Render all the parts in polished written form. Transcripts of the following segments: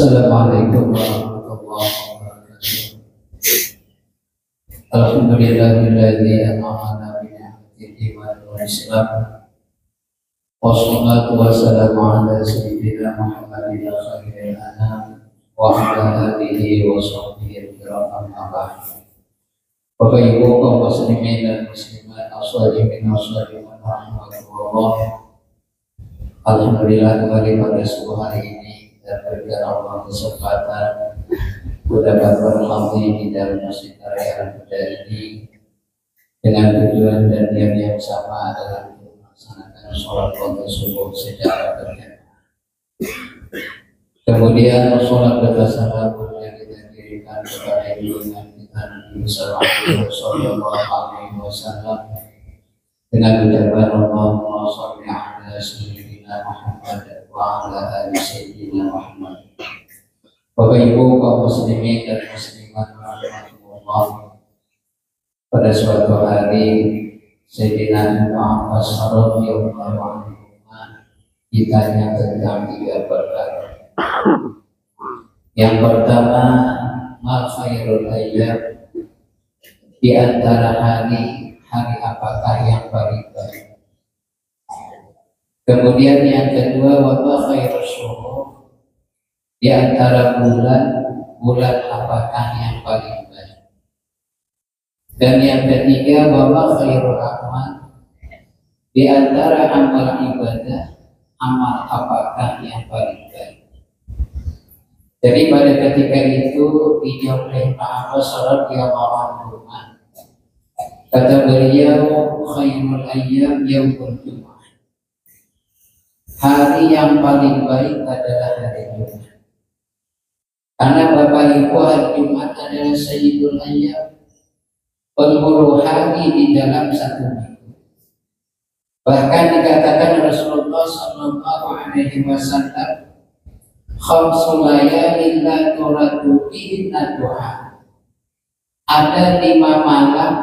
Assalamualaikum warahmatullahi wabarakatuh. Alhamdulillahilladzi an'amana bi ni'matil iman wal islam. Wassalatu wassalamu ala sayyidina Muhammadin khairil anam wa ala alihi wa sahbihi kiram amma ba'd. Bapak Ibu kaum muslimin dan muslimat, as-shalimin was-shalimat rahmatullah. Alhamdulillah kembali pada subuh hari ini dan berikan Allah kesempatan dapat berlatih di dalam masjid Raya Al-Huda ini dengan tujuan dan niat yang sama adalah untuk melaksanakan sholat waktu subuh secara berjamaah. Kemudian sholat berjamaah yang kita dirikan kepada junjungan kita Nabi Sallallahu Alaihi Wasallam dengan ucapan Allahumma sholli ala sayyidina Muhammad wa ala ali sayyidina Muhammad. Bapak Ibu kaum muslimin dan muslimat rahmatullah, pada suatu hari Sayyidina Muhammad sallallahu alaihi wasallam ditanya tentang 3 perkara. Yang pertama, ma khairul ayyam, di antara hari apakah yang paling baik? Kemudian yang kedua, wa ma khairus syuhur, di antara bulan apakah yang paling baik? Dan yang ketiga, wa ma khairul amal, di antara amal ibadah, amal apakah yang paling baik? Jadi pada ketika itu dijawab oleh Pak Abbas radhiyallahu anhu. Kata beliau, khairul ayyam yaumul jumu'ah, hari yang paling baik adalah hari Jumat. Karena Bapak Ibu, hari Jumat adalah sayyidul ayyam, penghulu hari di dalam satu minggu. Bahkan dikatakan Rasulullah sallallahu alaihi wasallam, khamsul layalin la turaddu fihinna du'a, ada 5 malam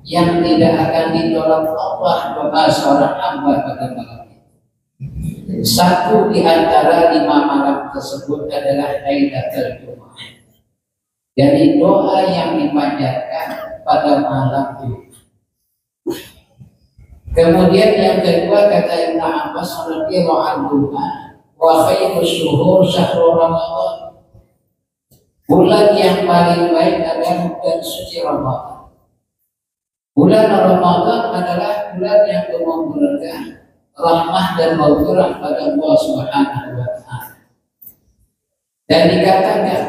yang tidak akan ditolak Allah doa seorang hamba pada malam itu. Satu di antara 5 malam tersebut adalah Lailatul Jumat. Jadi doa yang dipanjatkan pada malam Jumat. Kemudian yang kedua kata Ibnu Abbas radhiyallahu anhu, wa khairus syuhur syahrul Ramadan, bulan yang paling baik adalah bulan suci Ramadan. Bulan Ramadan adalah bulan yang penuh berkah, rahmah dan maghfirah pada Allah Subhanahu wa taala. Dan dikatakan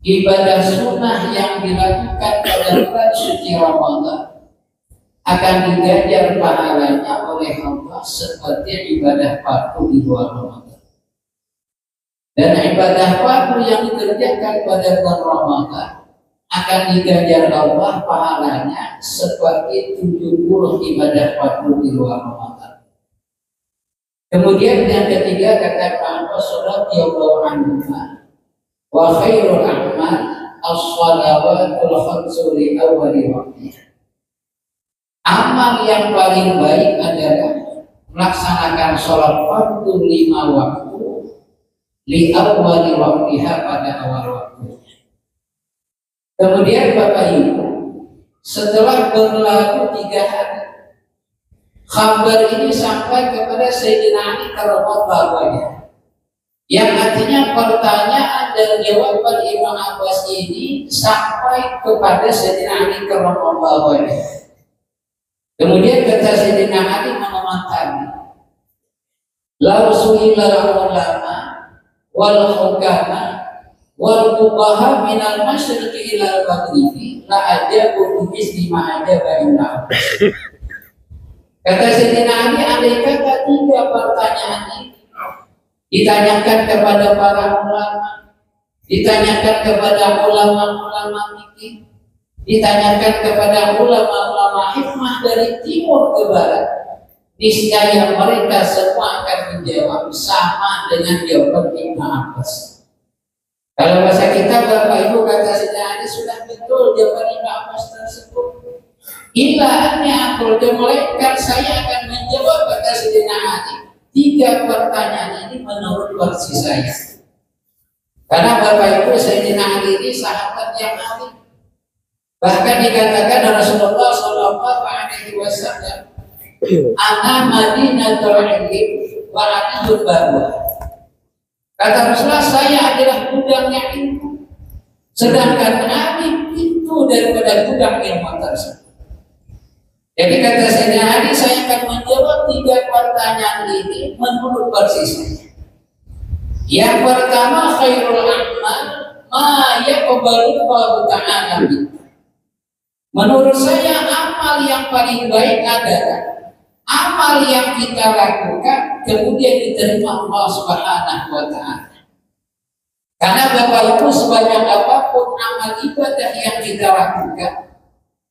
ibadah sunnah yang dilakukan pada bulan suci Ramadan akan diganjar pahalanya oleh Allah seperti ibadah fardu di luar Ramadan. Dan ibadah fardu yang dikerjakan pada bulan Ramadan akan diganjar Allah pahalanya seperti 70 ibadah fardu di luar Ramadan. Kemudian yang ketiga kata Pak Abbas radhiyallahu anhu, wa khairul a'mal as-shalawatul khamsu li awwali waqtiha. Amal yang paling baik adalah melaksanakan sholat fardu 5 waktu li awwali waqtiha, pada awal waktu. Kemudian Bapak Ibu, setelah berlalu 3 hari, kabar ini sampai kepada Sayyidina Ali karramallahu wajhahu, yang artinya pertanyaan dan jawaban Ibnu Abbas ini sampai kepada Sayyidina Ali karramallahu wajhahu. Kemudian kata Sayyidina Ali mengatakan, la su'ilal ulama wal hukama wal fuqaha minal masyriqi ilal maghribi la ajabu misli ma ajaba Ibnu Abbas. Kata Sayyidina Ali, andai kata 3 pertanyaan ini ditanyakan kepada para ulama, ditanyakan kepada ulama-ulama fikih, ditanyakan kepada ulama-ulama hikmah dari timur ke barat, niscaya mereka semua akan menjawab sama dengan jawaban Ibnu Abbas. Kalau bahasa kita Bapak Ibu, kata Sayyidina Ali, sudah betul jawaban Ibnu Abbas tersebut. Illa aku melainkan saya akan menjawab, kata Sayyidina Ali, 3 pertanyaan ini menurut versi saya. Karena Bapak Ibu Sayyidina Ali ini sahabat yang alim. Bahkan dikatakan Rasulullah Shallallahu Alaihi Wasallam, "Ana Madinatul Ilmi wa Adul Barwa." Kata Rasulullah, saya adalah gudangnya ilmu, sedangkan Ali itu daripada gudang ilmu tersebut. Jadi kata Sayyidina Ali, saya akan menjawab 3 pertanyaan ini menurut persisnya. Yang pertama, khairul a'mal ma yaqbalu Allahu ta'ala. Menurut saya amal yang paling baik adalah amal yang kita lakukan kemudian diterima Allah Subhanahu wa taala. Karena Bapak Ibu, sebanyak apapun amal ibadah yang kita lakukan,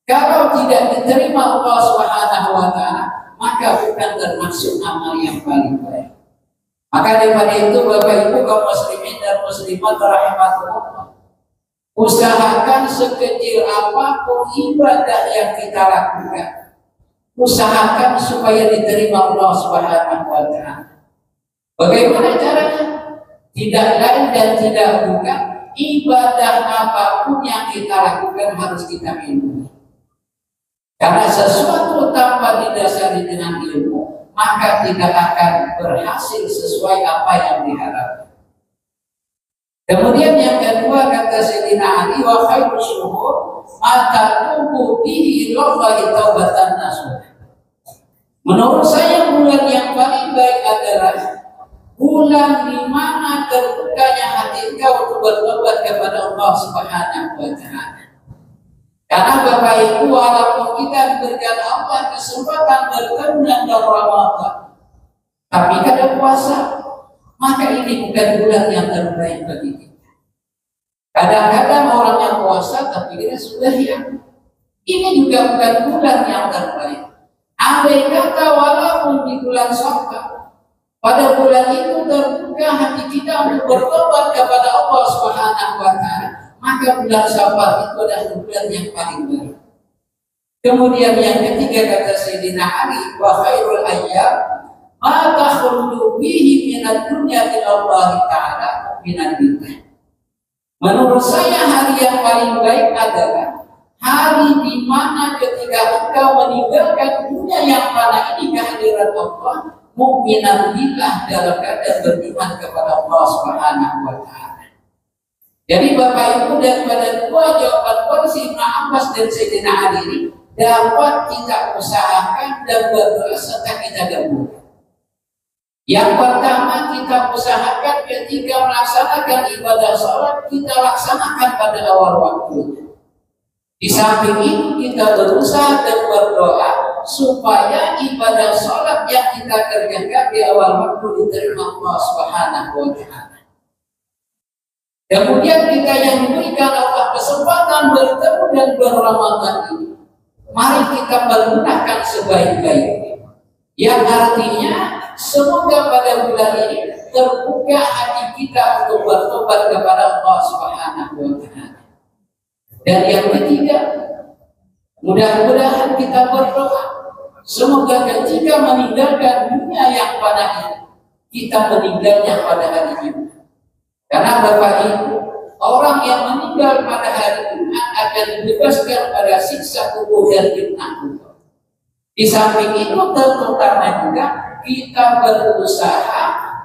kalau tidak diterima Allah Subhanahu wa taala, maka bukan termasuk amal yang paling baik. Maka daripada itu Bapak Ibu kaum muslimin dan muslimat rahimakumullah, usahakan sekecil apapun ibadah yang kita lakukan, usahakan supaya diterima Allah Subhanahu wa taala. Bagaimana caranya? Tidak lain dan tidak bukan, ibadah apapun yang kita lakukan harus kita ilmu. Karena sesuatu tanpa didasari dengan ilmu, maka tidak akan berhasil sesuai apa yang diharapkan. Kemudian yang kedua kata Sayyidina Ali, wa khairu syuhur mata tubuh bihi ilallahi taubatan nasuh. Menurut saya bulan yang paling baik adalah bulan di mana terbukanya hati engkau untuk bertobat kepada Allah Subhanahu wa taala. Karena Bapak Ibu, walaupun kita diberikan Allah kesempatan bertemu dengan Ramadan, tapi kada puasa, maka ini bukan bulan yang terbaik bagi kita. Kadang-kadang orang yang puasa tapi dia sudah hilang. Ini juga bukan bulan yang terbaik. Andai kata walaupun di bulan Syawal, pada bulan itu terbuka hati kita untuk bertobat kepada Allah Subhanahu wa taala, maka bulan Syawal itu adalah bulan yang paling baik. Kemudian yang ketiga kata Sayyidina Ali, wa khairul ayyam ma takhruju bihi minad dunya ila Allah taala minad dunya. Menurut saya hari yang paling baik adalah hari di mana ketika engkau meninggalkan dunia yang mana ini kehadiran Allah, mukminan billah dalam keadaan beriman kepada Allah Subhanahu wa taala. Jadi Bapak Ibu, daripada 2 jawaban versi Ibnu Abbas dan Sayyidina Ali ini dapat kita usahakan dan berdoa serta kita gabungkan. Yang pertama, kita usahakan ketika melaksanakan ibadah sholat, kita laksanakan pada awal waktunya. Di samping itu kita berusaha dan berdoa supaya ibadah sholat yang kita kerjakan di awal waktu diterima Allah Subhanahu wa taala. Kemudian kita yang diberikan Allah kesempatan bertemu dan berRamadan ini, mari kita menggunakan sebaik-baiknya. Yang artinya semoga pada bulan ini terbuka hati kita untuk bertobat kepada Allah Subhanahu wa taala. Dan yang ketiga, mudah-mudahan kita berdoa semoga ketika meninggalkan dunia yang fana ini, kita meninggalnya pada hari Jumat. Karena Bapak Ibu, orang yang meninggal pada hari Jumat akan dibebaskan pada siksa kubur dan fitnah kubur. Di samping itu terutama juga kita berusaha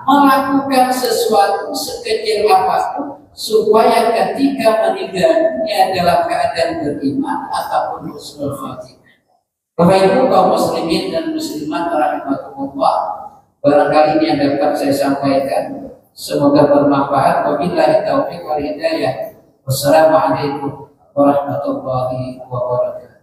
melakukan sesuatu sekecil apapun supaya ketika meninggal dunia dalam keadaan beriman ataupun husnul khotimah. Bapak Ibu kaum muslimin dan muslimat rahimakumullah, barangkali ini yang dapat saya sampaikan. Semoga bermanfaat. Wabillahi taufiq wal hidayah. Wassalamualaikum warahmatullahi wabarakatuh.